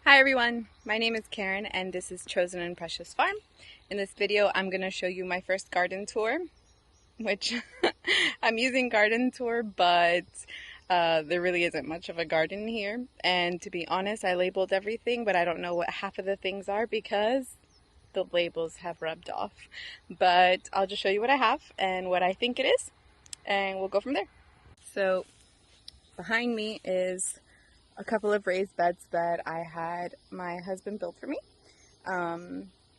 Hi everyone, my name is Karen and this is Chosen and Precious Farm. In this video I'm going to show you my first garden tour, which I'm using garden tour, but there really isn't much of a garden here. And to be honest, I labeled everything, but I don't know what half of the things are because the labels have rubbed off. But I'll just show you what I have and what I think it is, and we'll go from there. So behind me is a couple of raised beds that I had my husband build for me.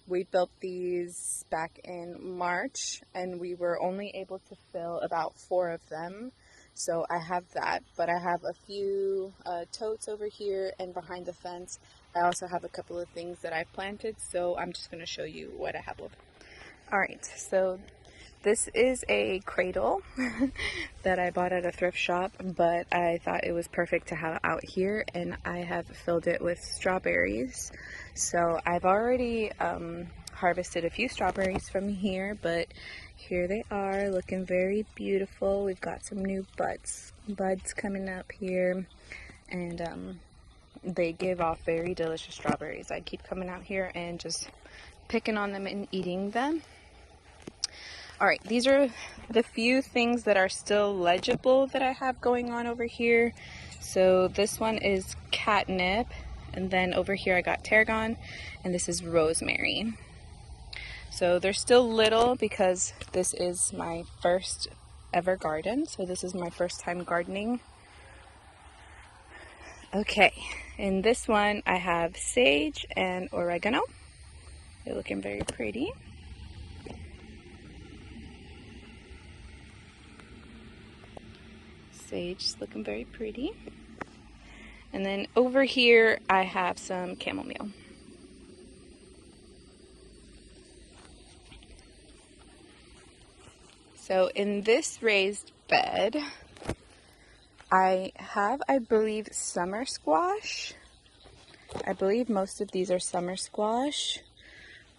We built these back in March and we were only able to fill about 4 of them. So I have that, but I have a few totes over here and behind the fence. I also have a couple of things that I've planted, so I'm just going to show you what I have over. Alright, so this is a cradle that I bought at a thrift shop, but I thought it was perfect to have out here, and I have filled it with strawberries. So I've already harvested a few strawberries from here, but here they are looking very beautiful. We've got some new buds coming up here, and they give off very delicious strawberries. I keep coming out here and just picking on them and eating them. Alright, these are the few things that are still legible that I have going on over here. So this one is catnip, and then over here I got tarragon, and this is rosemary. So they're still little because this is my first ever garden, so this is my first time gardening. Okay, in this one I have sage and oregano. They're looking very pretty. Sage is looking very pretty. And then over here I have some chamomile. So in this raised bed I have, I believe, summer squash. I believe most of these are summer squash,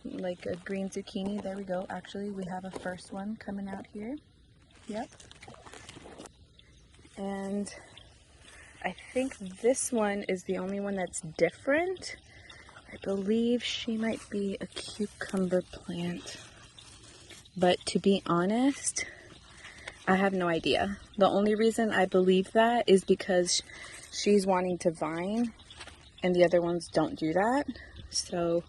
like a green zucchini. There we go. Actually, we have a first one coming out here. Yep. And I think this one is the only one that's different. I believe she might be a cucumber plant. But to be honest, I have no idea. The only reason I believe that is because she's wanting to vine and the other ones don't do that. So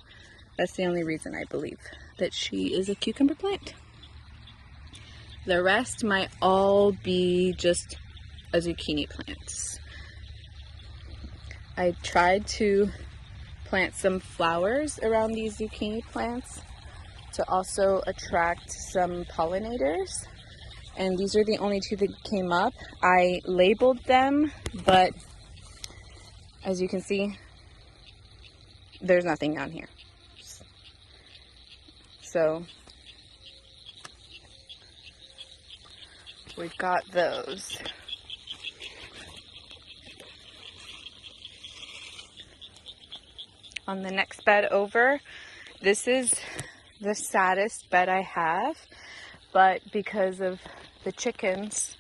that's the only reason I believe that she is a cucumber plant. The rest might all be just a zucchini plants. I tried to plant some flowers around these zucchini plants to also attract some pollinators, and these are the only 2 that came up. I labeled them, but as you can see, there's nothing down here. So we've got those. On the next bed over, this is the saddest bed I have, but because of the chickens,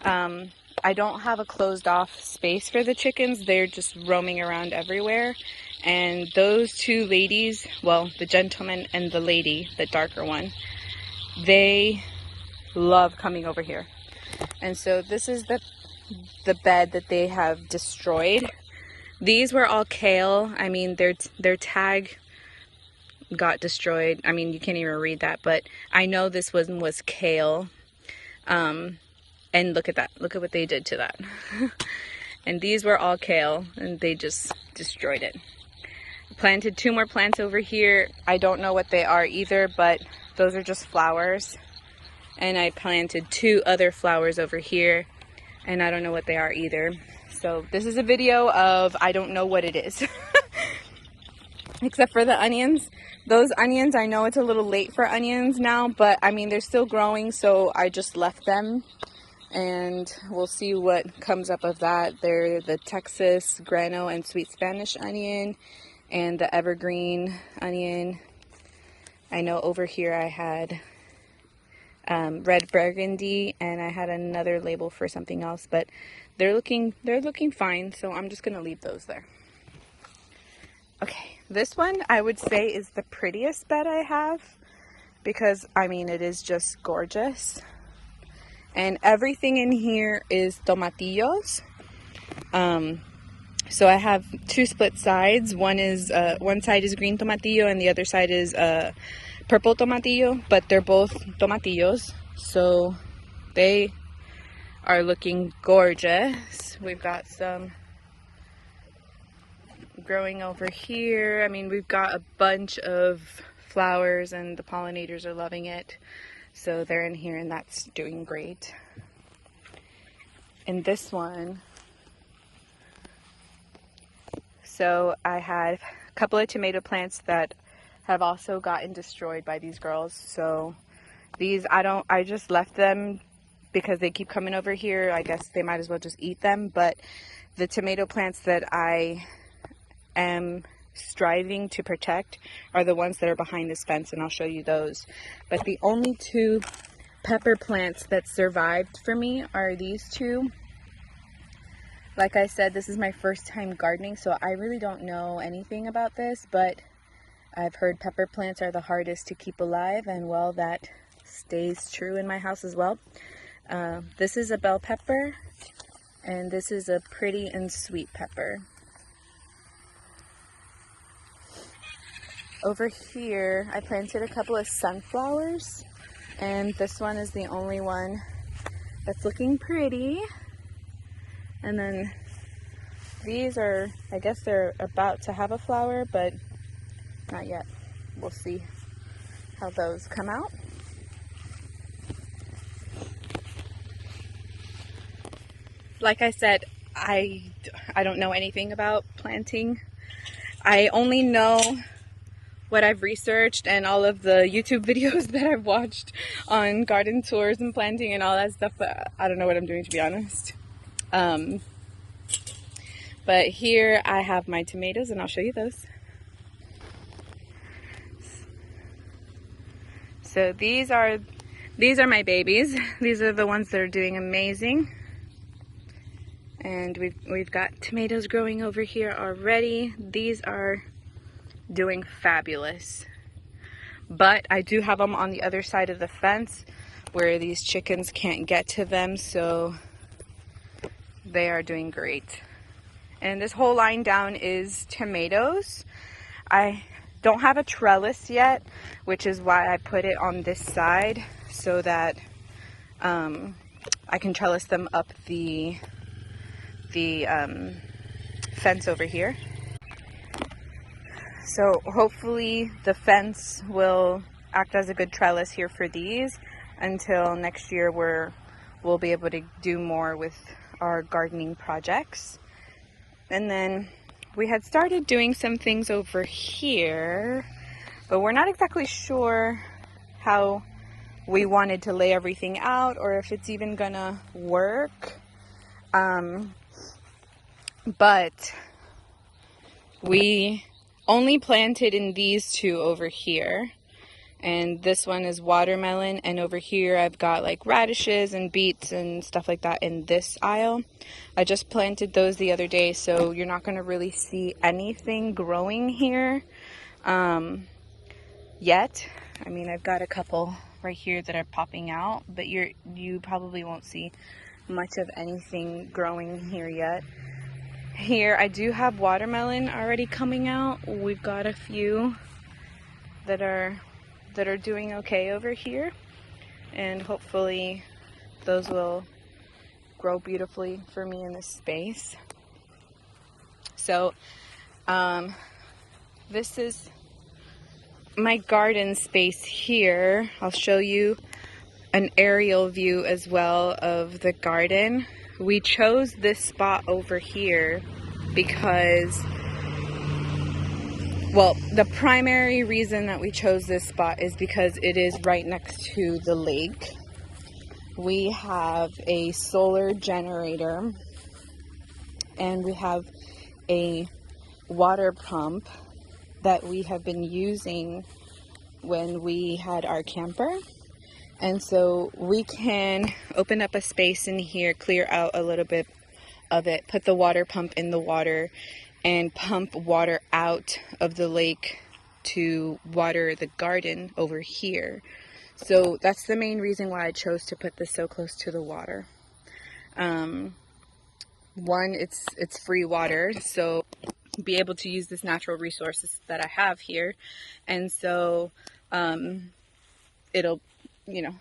I don't have a closed off space for the chickens. They're just roaming around everywhere, and those 2 ladies, well, the gentleman and the lady, the darker one, they love coming over here. And so this is the bed that they have destroyed. These were all kale. I mean, their tag got destroyed. I mean, you can't even read that, but I know this one was kale. And look at that. Look at what they did to that. And these were all kale, and they just destroyed it. Planted 2 more plants over here. I don't know what they are either, but those are just flowers. And I planted 2 other flowers over here, and I don't know what they are either. So this is a video of I don't know what it is. Except for the onions. Those onions, I know it's a little late for onions now, but I mean, they're still growing, so I just left them. And we'll see what comes up of that. They're the Texas grano and sweet Spanish onion and the evergreen onion. I know over here I had red burgundy, and I had another label for something else, but they're looking fine, so I'm just gonna leave those there. Okay, this one I would say is the prettiest bed I have because, I mean, it is just gorgeous. And everything in here is tomatillos. So I have two split sides. One side is green tomatillo and the other side is purple tomatillo, but they're both tomatillos. So they are looking gorgeous. We've got some growing over here. I mean, we've got a bunch of flowers and the pollinators are loving it. So they're in here and that's doing great. And this one, so I had a couple of tomato plants that have also gotten destroyed by these girls. So these, I just left them because they keep coming over here. I guess they might as well just eat them. But the tomato plants that I am striving to protect are the ones that are behind this fence, and I'll show you those. But the only two pepper plants that survived for me are these two. Like I said, this is my first time gardening, so I really don't know anything about this, but I've heard pepper plants are the hardest to keep alive, and well, that stays true in my house as well. This is a bell pepper, and this is a pretty and sweet pepper. Over here, I planted a couple of sunflowers, and this one is the only one that's looking pretty. And then these are, I guess they're about to have a flower, but not yet. We'll see how those come out. Like I said, I don't know anything about planting. I only know what I've researched and all of the YouTube videos that I've watched on garden tours and planting and all that stuff, but I don't know what I'm doing, to be honest. But here I have my tomatoes and I'll show you those. So these are my babies. These are the ones that are doing amazing. And we've got tomatoes growing over here already. These are doing fabulous. But I do have them on the other side of the fence where these chickens can't get to them, so they are doing great. And this whole line down is tomatoes. I don't have a trellis yet, which is why I put it on this side so that I can trellis them up the fence over here. So hopefully the fence will act as a good trellis here for these until next year, where we'll be able to do more with our gardening projects. And then we had started doing some things over here, but we're not exactly sure how we wanted to lay everything out or if it's even gonna work. But we only planted in these two over here, and this one is watermelon, and over here I've got like radishes and beets and stuff like that in this aisle. I just planted those the other day, so you're not going to really see anything growing here yet. I mean, I've got a couple right here that are popping out, but you probably won't see much of anything growing here yet. Here I do have watermelon already coming out. We've got a few that are doing okay over here, and hopefully those will grow beautifully for me in this space. So this is my garden space here. I'll show you an aerial view as well of the garden. We chose this spot over here because, well, the primary reason that we chose this spot is because it is right next to the lake. We have a solar generator and we have a water pump that we have been using when we had our camper. And so we can open up a space in here, clear out a little bit of it, put the water pump in the water, and pump water out of the lake to water the garden over here. So that's the main reason why I chose to put this so close to the water. One, it's free water, so be able to use this natural resources that I have here, and so it'll, you know,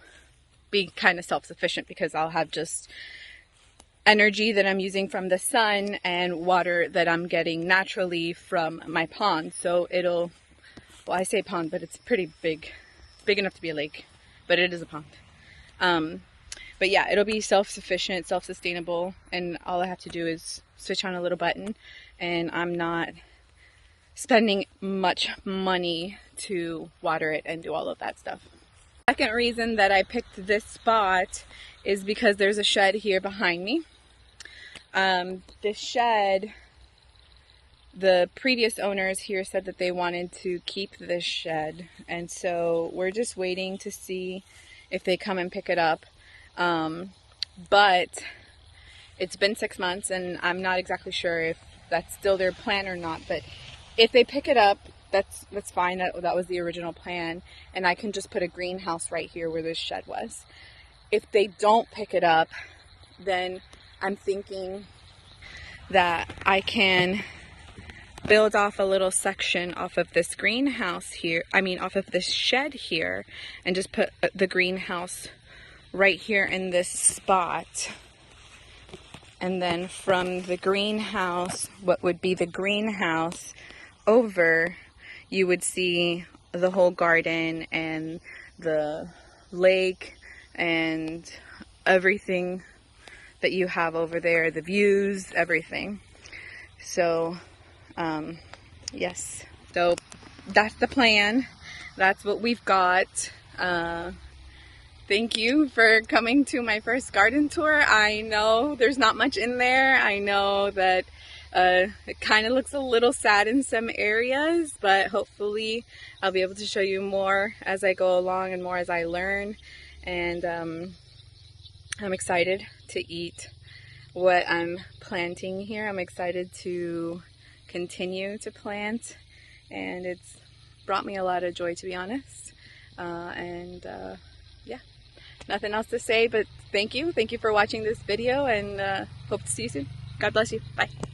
be kind of self-sufficient because I'll have just energy that I'm using from the sun and water that I'm getting naturally from my pond. So it'll, well, I say pond, but it's pretty big enough to be a lake, but it is a pond. But yeah, it'll be self-sufficient, self-sustainable, and all I have to do is switch on a little button, and I'm not spending much money to water it and do all of that stuff. Second reason that I picked this spot is because there's a shed here behind me. This shed, the previous owners here said that they wanted to keep this shed, and so we're just waiting to see if they come and pick it up. But it's been 6 months and I'm not exactly sure if that's still their plan or not, but if they pick it up, that's fine. That was the original plan, and I can just put a greenhouse right here where this shed was. If they don't pick it up, then I'm thinking that I can build off a little section off of this greenhouse here, off of this shed here, and just put the greenhouse right here in this spot. And then from the greenhouse, what would be the greenhouse over, you would see the whole garden and the lake and everything that you have over there, the views, everything. So yes, so that's the plan. That's what we've got. Thank you for coming to my first garden tour. I know there's not much in there. I know that it kind of looks a little sad in some areas, but hopefully I'll be able to show you more as I go along and more as I learn. And I'm excited to eat what I'm planting here. I'm excited to continue to plant, and it's brought me a lot of joy, to be honest. Yeah, nothing else to say, but thank you for watching this video, and hope to see you soon. God bless you. Bye.